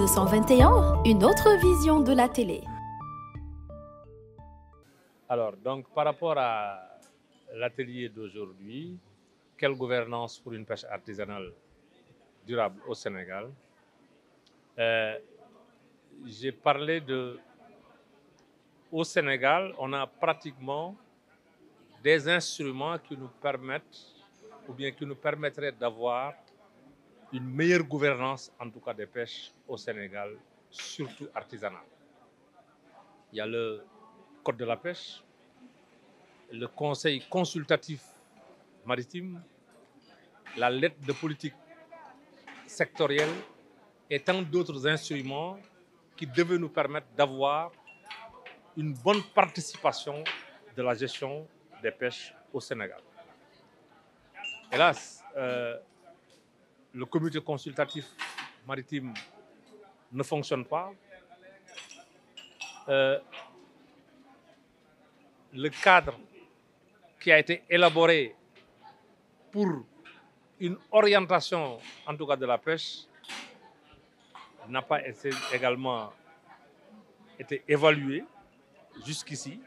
221, une autre vision de la télé. Alors, donc, par rapport à l'atelier d'aujourd'hui, quelle gouvernance pour une pêche artisanale durable au Sénégal? J'ai parlé de... Au Sénégal, on a pratiquement des instruments qui nous permettent, ou bien qui nous permettraient d'avoir une meilleure gouvernance, en tout cas des pêches au Sénégal, surtout artisanale. Il y a le Code de la pêche, le Conseil consultatif maritime, la lettre de politique sectorielle et tant d'autres instruments qui devaient nous permettre d'avoir une bonne participation de la gestion des pêches au Sénégal. Hélas, le comité consultatif maritime ne fonctionne pas. Le cadre qui a été élaboré pour une orientation, en tout cas de la pêche, n'a pas également été évalué jusqu'ici.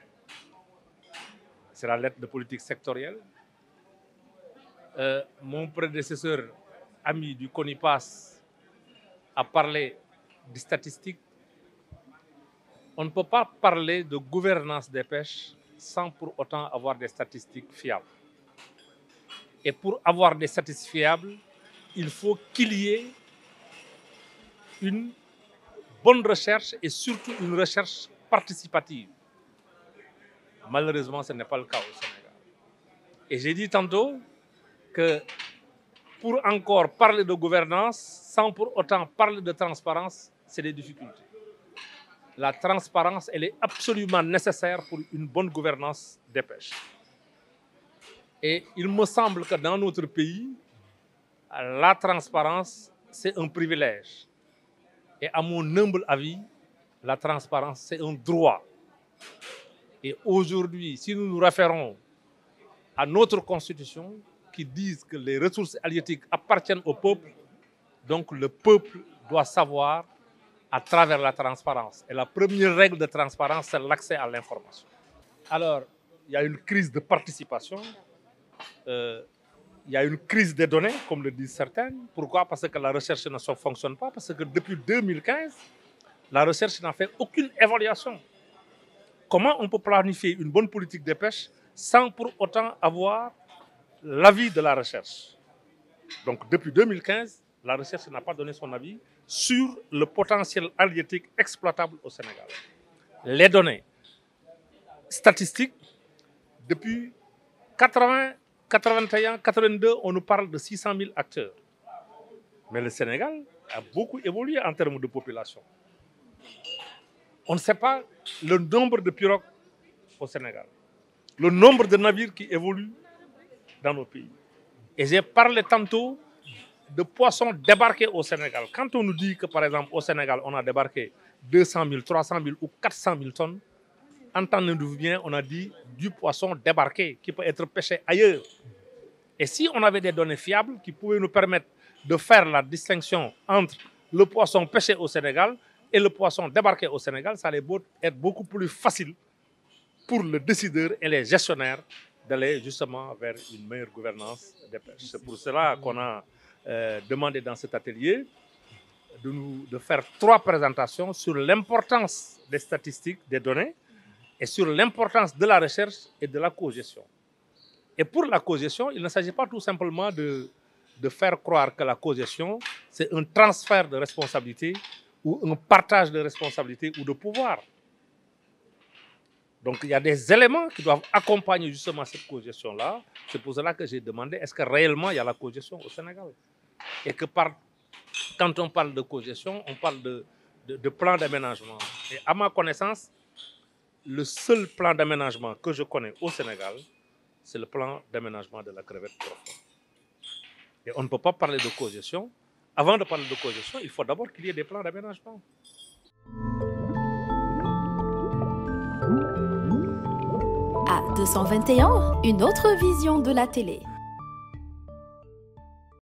C'est la lettre de politique sectorielle. Mon prédécesseur, ami du CONIPAS, a parlé des statistiques. On ne peut pas parler de gouvernance des pêches sans pour autant avoir des statistiques fiables. Et pour avoir des statistiques fiables, il faut qu'il y ait une bonne recherche et surtout une recherche participative. Malheureusement, ce n'est pas le cas au Sénégal. Et j'ai dit tantôt que pour encore parler de gouvernance, sans pour autant parler de transparence, c'est des difficultés. La transparence, elle est absolument nécessaire pour une bonne gouvernance des pêches. Et il me semble que dans notre pays, la transparence, c'est un privilège. Et à mon humble avis, la transparence, c'est un droit. Et aujourd'hui, si nous nous référons à notre constitution, qui dit que les ressources halieutiques appartiennent au peuple, donc le peuple doit savoir à travers la transparence. Et la première règle de transparence, c'est l'accès à l'information. Alors, il y a une crise de participation, il y a une crise des données, comme le disent certains. Pourquoi? Parce que la recherche ne fonctionne pas, parce que depuis 2015, la recherche n'a fait aucune évaluation. Comment on peut planifier une bonne politique de pêche sans pour autant avoir l'avis de la recherche? Donc depuis 2015, la recherche n'a pas donné son avis sur le potentiel halieutique exploitable au Sénégal. Les données statistiques, depuis 80, 81, 82, on nous parle de 600 000 acteurs. Mais le Sénégal a beaucoup évolué en termes de population. On ne sait pas le nombre de pirogues au Sénégal, le nombre de navires qui évoluent dans nos pays. Et j'ai parlé tantôt de poissons débarqués au Sénégal. Quand on nous dit que, par exemple, au Sénégal, on a débarqué 200 000, 300 000 ou 400 000 tonnes, entendez-nous bien, on a dit du poisson débarqué qui peut être pêché ailleurs. Et si on avait des données fiables qui pouvaient nous permettre de faire la distinction entre le poisson pêché au Sénégal et le poisson débarqué au Sénégal, ça allait être beaucoup plus facile pour le décideur et les gestionnaires d'aller justement vers une meilleure gouvernance des pêches. C'est pour cela qu'on a demandé dans cet atelier de faire 3 présentations sur l'importance des statistiques, des données, et sur l'importance de la recherche et de la cogestion. Et pour la cogestion, il ne s'agit pas tout simplement de faire croire que la cogestion, c'est un transfert de responsabilité ou un partage de responsabilité ou de pouvoir. Donc il y a des éléments qui doivent accompagner justement cette cogestion-là. C'est pour cela que j'ai demandé, est-ce que réellement il y a la cogestion au Sénégal? Et que quand on parle de cogestion, on parle de plan d'aménagement. Et à ma connaissance, le seul plan d'aménagement que je connais au Sénégal, c'est le plan d'aménagement de la crevette profonde. Et on ne peut pas parler de cogestion. Avant de parler de cogestion, il faut d'abord qu'il y ait des plans d'aménagement. À 221, une autre vision de la télé.